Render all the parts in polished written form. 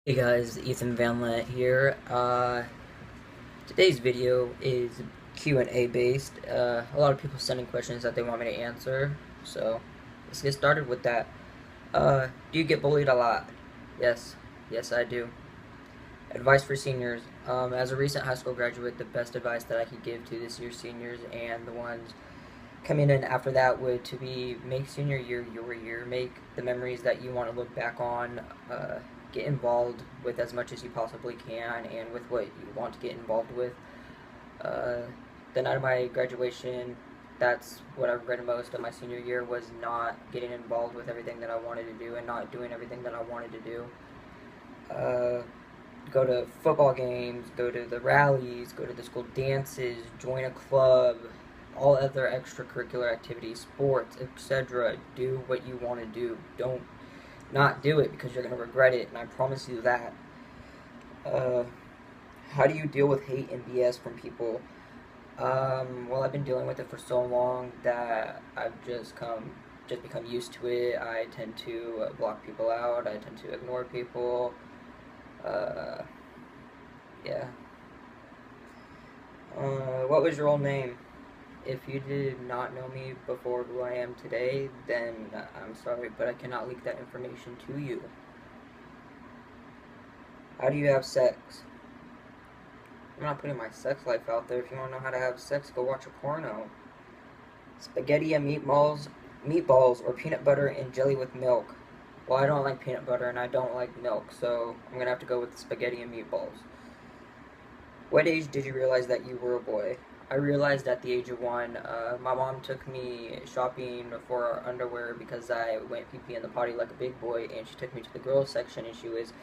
Hey guys, Ethan Van Lent here. Today's video is Q&A based. A lot of people sending questions that they want me to answer, so let's get started with that. Do you get bullied a lot? Yes, yes I do. Advice for seniors. As a recent high school graduate, the best advice that I could give to this year's seniors and the ones coming in after that would to be make senior year your year. Make the memories that you want to look back on. Get involved with as much as you possibly can and with what you want to get involved with. Uh, the night of my graduation, that's what I regretted most of my senior year was not getting involved with everything that I wanted to do and not doing everything that I wanted to do. Uh, Go to football games, go to the rallies, go to the school dances, join a club, all other extracurricular activities, sports, etc. Do what you want to do. Don't not do it because you're going to regret it, and I promise you that. Uh, how do you deal with hate and BS from people? Well, I've been dealing with it for so long that I've just become used to it. I tend to block people out. I tend to ignore people. Uh, yeah. What was your old name? If you did not know me before who I am today, then I'm sorry, but I cannot leak that information to you. How do you have sex? I'm not putting my sex life out there. If you want to know how to have sex, go watch a porno. Spaghetti and meatballs, or peanut butter and jelly with milk. Well, I don't like peanut butter and I don't like milk, so I'm gonna have to go with spaghetti and meatballs. What age did you realize that you were a boy? I realized at the age of 1. My mom took me shopping for underwear because I went pee-pee in the potty like a big boy, and she took me to the girls section, and she was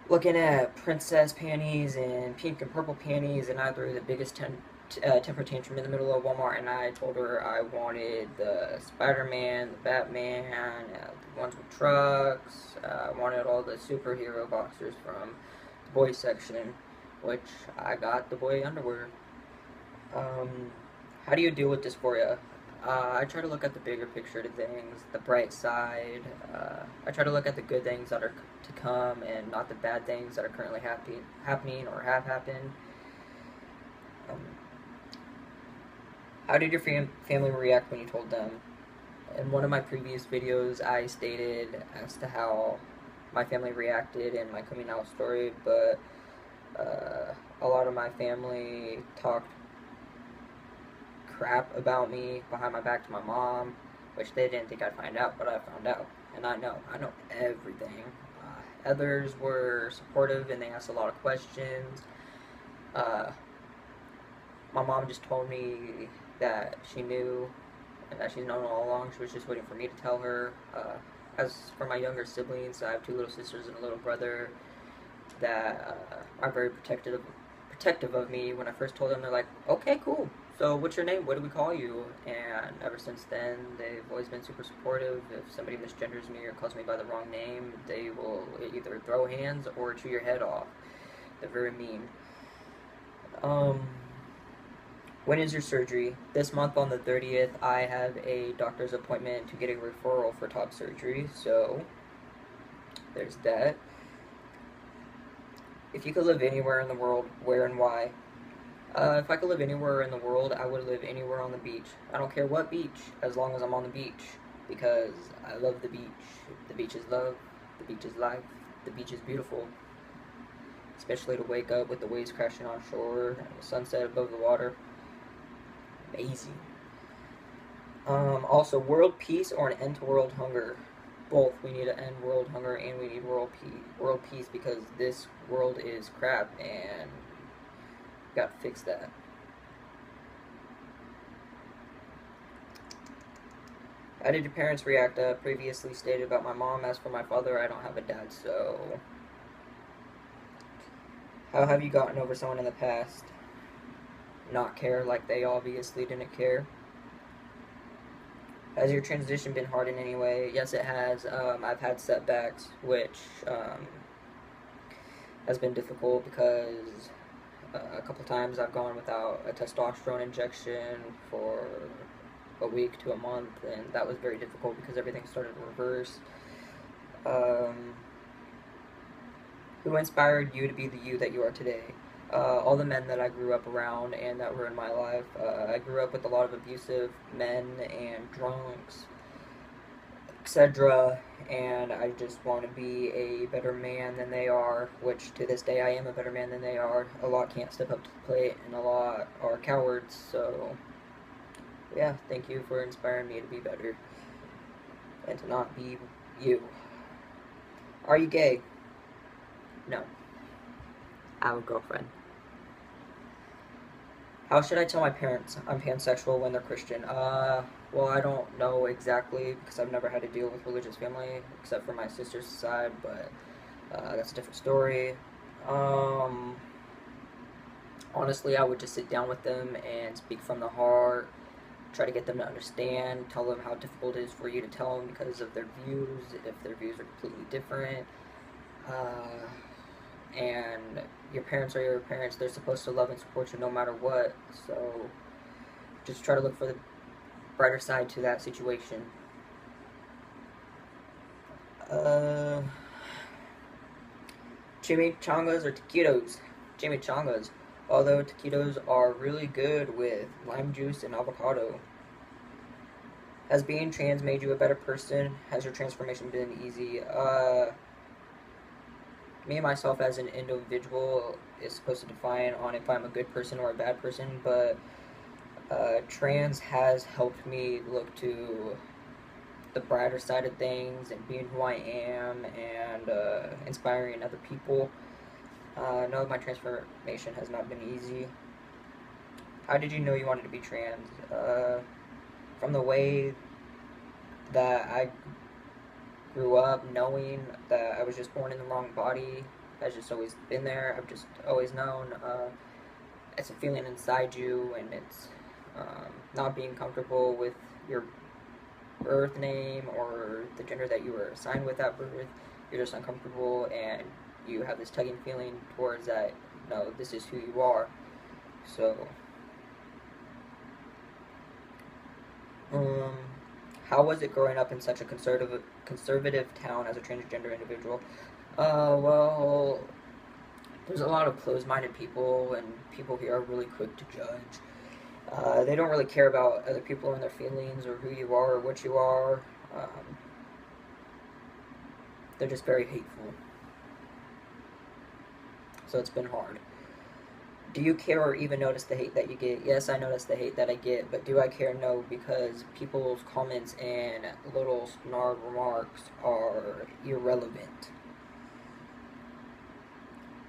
looking at princess panties and pink and purple panties, and I threw the biggest temper tantrum in the middle of Walmart, and I told her I wanted the Spider-Man, the Batman, the ones with trucks. I wanted all the superhero boxers from the boys section, which I got the boy underwear. How do you deal with dysphoria? I try to look at the bigger picture to things, the bright side. I try to look at the good things that are to come and not the bad things that are currently happening or have happened. Um, how did your family react when you told them? In one of my previous videos, I stated as to how my family reacted in my coming out story, but a lot of my family talked crap about me behind my back to my mom, which they didn't think I'd find out, but I found out, and I know everything. Others were supportive and they asked a lot of questions. Uh, my mom just told me that she knew and that she's known all along. She was just waiting for me to tell her. As for my younger siblings, I have 2 little sisters and a little brother that are very protective of me. When I first told them, they're like, "Okay, cool. So what's your name? What do we call you?" And ever since then, they've always been super supportive. If somebody misgenders me or calls me by the wrong name, they will either throw hands or chew your head off. They're very mean. Um, when is your surgery? This month on the 30th, I have a doctor's appointment to get a referral for top surgery. So there's that. If you could live anywhere in the world, where and why? If I could live anywhere in the world, I would live anywhere on the beach. I don't care what beach, as long as I'm on the beach. Because I love the beach. The beach is love. The beach is life. The beach is beautiful. Especially to wake up with the waves crashing on shore and the sunset above the water. Amazing. Also, world peace or an end to world hunger? Both. We need to end world hunger and we need world peace because this world is crap and gotta fix that. How did your parents react? Previously stated about my mom. As for my father, I don't have a dad, so. How have you gotten over someone in the past? Not care, like they obviously didn't care. Has your transition been hard in any way? Yes, it has. I've had setbacks, which has been difficult because a couple times I've gone without a testosterone injection for a week to a month, and that was very difficult because everything started to reverse. Um, Who inspired you to be the you that you are today? All the men that I grew up around and that were in my life. I grew up with a lot of abusive men and drunks, etc. And I just want to be a better man than they are, which to this day I am a better man than they are. A lot can't step up to the plate, and a lot are cowards. So, yeah, thank you for inspiring me to be better and to not be you. Are you gay? No. I have a girlfriend. How should I tell my parents I'm pansexual when they're Christian? Well, I don't know exactly because I've never had to deal with religious family except for my sister's side, but that's a different story. Um, Honestly, I would just sit down with them and speak from the heart, try to get them to understand, tell them how difficult it is for you to tell them because of their views, if their views are completely different. Uh, and your parents are your parents, they're supposed to love and support you no matter what, so just try to look for the brighter side to that situation. Uh, Chimichangas or taquitos? Chimichangas. Although taquitos are really good with lime juice and avocado. Has being trans made you a better person? Has your transformation been easy? Me and myself as an individual is supposed to define on if I'm a good person or a bad person, but trans has helped me look to the brighter side of things and being who I am and inspiring other people. No, my transformation has not been easy. How did you know you wanted to be trans? From the way that I grew up, knowing that I was just born in the wrong body. Has just always been there. I've just always known. It's a feeling inside you, and it's not being comfortable with your birth name or the gender that you were assigned with at birth. You're just uncomfortable, and you have this tugging feeling towards that. No, this is who you are. So, um, how was it growing up in such a conservative town as a transgender individual? Well, there's a lot of closed-minded people, and people here are really quick to judge. They don't really care about other people and their feelings or who you are or what you are. Um, they're just very hateful. So it's been hard. Do you care or even notice the hate that you get? Yes, I notice the hate that I get, but do I care? No, because people's comments and little snarl remarks are irrelevant.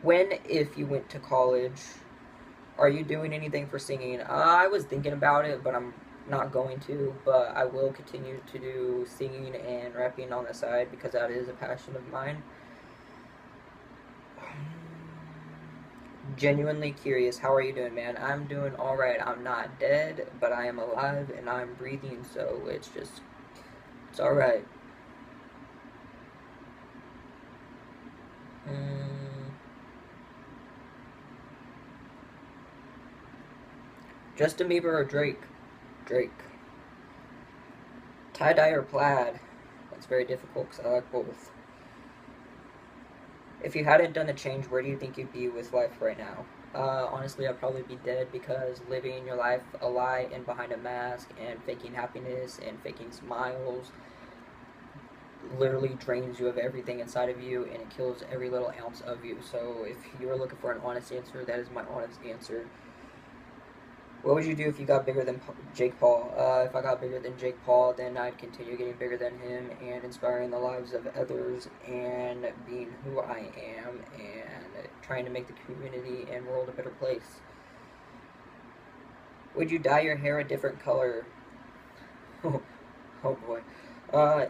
When, if you went to college, are you doing anything for singing? I was thinking about it, but I'm not going to. But I will continue to do singing and rapping on the side because that is a passion of mine. Genuinely curious, how are you doing, man? I'm doing alright. I'm not dead, but I am alive and I'm breathing, so it's alright. Mm, Justin Bieber or Drake? Drake. Tie dye or plaid? That's very difficult because I like both. If you hadn't done the change, where do you think you'd be with life right now? Honestly, I'd probably be dead because living your life a lie and behind a mask and faking happiness and faking smiles literally drains you of everything inside of you and it kills every little ounce of you. So if you're looking for an honest answer, that is my honest answer. What would you do if you got bigger than Jake Paul? If I got bigger than Jake Paul, then I'd continue getting bigger than him and inspiring the lives of others and being who I am and trying to make the community and world a better place. Would you dye your hair a different color? Oh boy.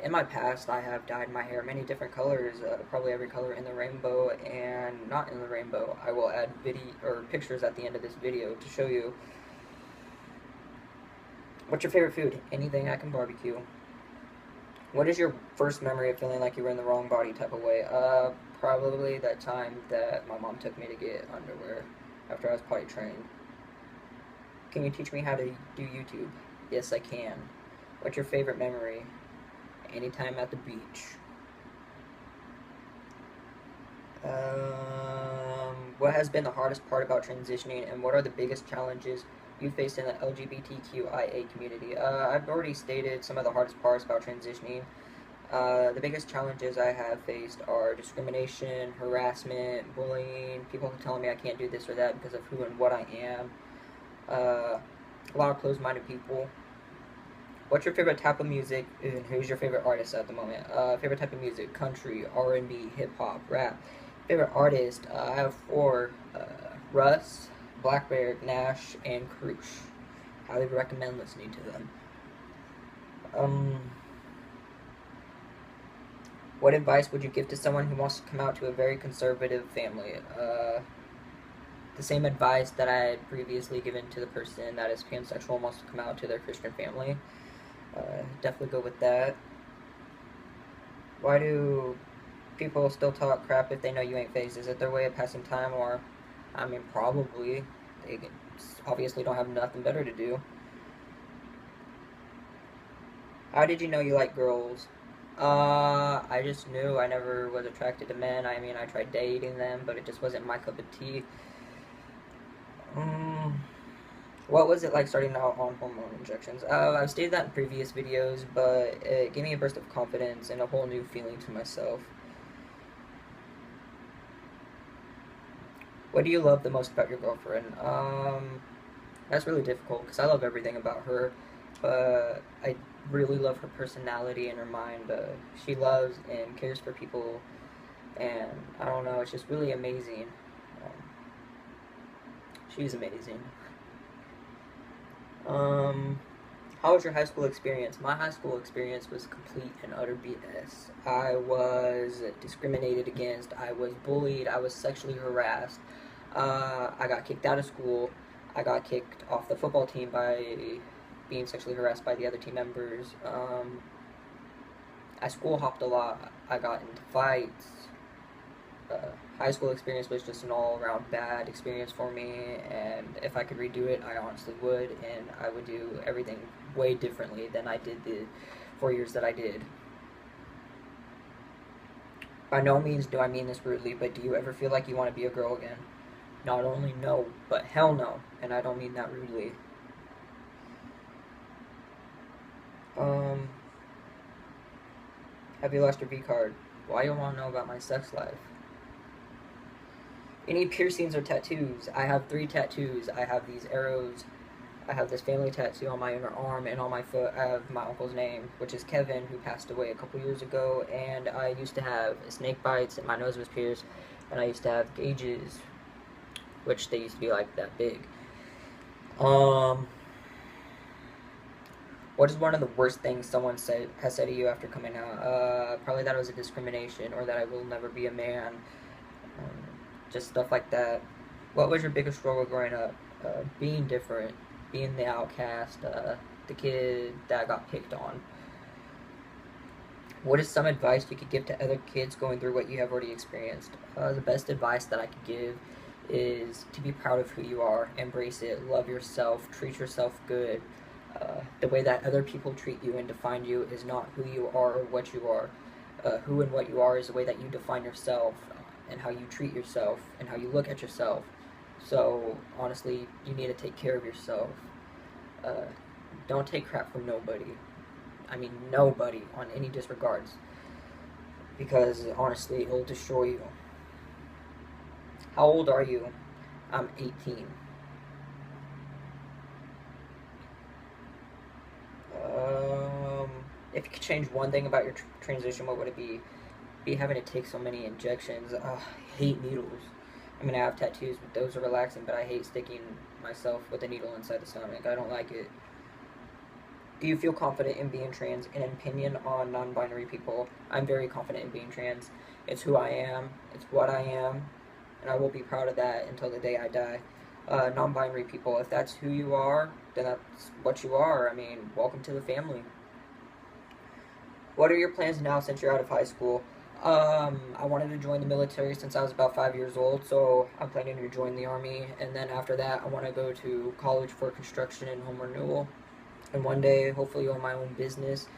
In my past, I have dyed my hair many different colors, probably every color in the rainbow and not in the rainbow. I will add video or pictures at the end of this video to show you. What's your favorite food? Anything I can barbecue. What is your first memory of feeling like you were in the wrong body type of way? Probably that time that my mom took me to get underwear after I was potty trained. Can you teach me how to do YouTube? Yes, I can. What's your favorite memory? Anytime at the beach. What has been the hardest part about transitioning, and what are the biggest challenges you face in the LGBTQIA community? I've already stated some of the hardest parts about transitioning. The biggest challenges I have faced are discrimination, harassment, bullying, people telling me I can't do this or that because of who and what I am. A lot of closed-minded people. What's your favorite type of music, and who's your favorite artist at the moment? Favorite type of music: country, R&B, hip hop, rap. Favorite artist: I have four: Russ, Black Bear, Nash, and Krush. Highly recommend listening to them. Um, what advice would you give to someone who wants to come out to a very conservative family? The same advice that I had previously given to the person that is pansexual and wants to come out to their Christian family. Definitely go with that. Why do people still talk crap if they know you ain't phased? Is it their way of passing time, or, I mean, probably. They obviously don't have nothing better to do. How did you know you like girls? I just knew I never was attracted to men. I mean, I tried dating them, but it just wasn't my cup of tea. What was it like starting out on hormone injections? I've stated that in previous videos, but it gave me a burst of confidence and a whole new feeling to myself. What do you love the most about your girlfriend? That's really difficult because I love everything about her, but I really love her personality and her mind. She loves and cares for people, and I don't know, it's just really amazing. Um, she's amazing. Um, how was your high school experience? My high school experience was complete and utter BS. I was discriminated against. I was bullied. I was sexually harassed. I got kicked out of school. I got kicked off the football team by being sexually harassed by the other team members. I school hopped a lot. I got into fights. High school experience was just an all-around bad experience for me, and if I could redo it, I honestly would, and I would do everything way differently than I did the 4 years that I did. By no means do I mean this rudely, but do you ever feel like you want to be a girl again? Not only no, but hell no, and I don't mean that rudely. Um, have you lost your V card? Why you want to know about my sex life? Any piercings or tattoos? I have 3 tattoos. I have these arrows. I have this family tattoo on my inner arm, and on my foot I have my uncle's name, which is Kevin, who passed away a couple years ago. And I used to have snake bites, and my nose was pierced, and I used to have gauges, which they used to be like that big. What is one of the worst things someone has said to you after coming out? Probably that it was a discrimination, or that I will never be a man. Um, just stuff like that. What was your biggest struggle growing up? Being different, being the outcast, the kid that got picked on. What is some advice you could give to other kids going through what you have already experienced? The best advice that I could give is to be proud of who you are, embrace it, love yourself, treat yourself good. The way that other people treat you and define you is not who you are or what you are. Who and what you are is the way that you define yourself, and how you treat yourself, and how you look at yourself. So, honestly, you need to take care of yourself. Uh, don't take crap from nobody. I mean, nobody, on any disregards. Because, honestly, it'll destroy you. How old are you? I'm 18. If you could change one thing about your transition, what would it be? Be having to take so many injections. I hate needles. I mean, I have tattoos, but those are relaxing, but I hate sticking myself with a needle inside the stomach. I don't like it. Do you feel confident in being trans? An opinion on non-binary people. I'm very confident in being trans. It's who I am. It's what I am. And I will be proud of that until the day I die. Non-binary people, if that's who you are, then that's what you are. I mean, welcome to the family. What are your plans now since you're out of high school? I wanted to join the military since I was about 5 years old, so I'm planning to join the Army, and then after that I want to go to college for construction and home renewal, and one day hopefully own my own business.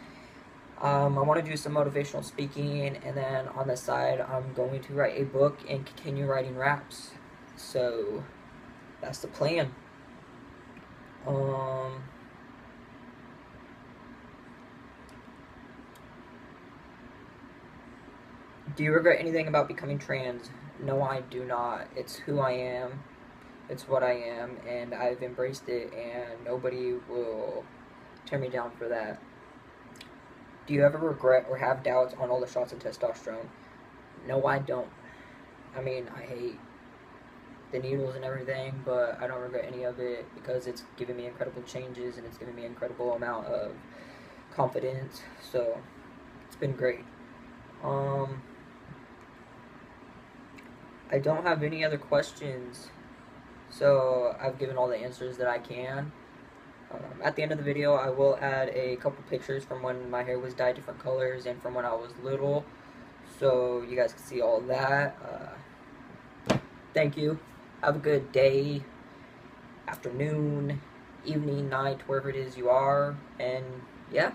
I want to do some motivational speaking, and then on the side I'm going to write a book and continue writing raps. So that's the plan. Um, do you regret anything about becoming trans? No, I do not. It's who I am. It's what I am, and I've embraced it, and nobody will tear me down for that. Do you ever regret or have doubts on all the shots of testosterone? No, I don't. I mean, I hate the needles and everything, but I don't regret any of it because it's given me incredible changes and it's given me an incredible amount of confidence. So it's been great. Um, I don't have any other questions, so I've given all the answers that I can. At the end of the video, I will add a couple pictures from when my hair was dyed different colors and from when I was little, so you guys can see all that. Thank you. Have a good day, afternoon, evening, night, wherever it is you are, and yeah.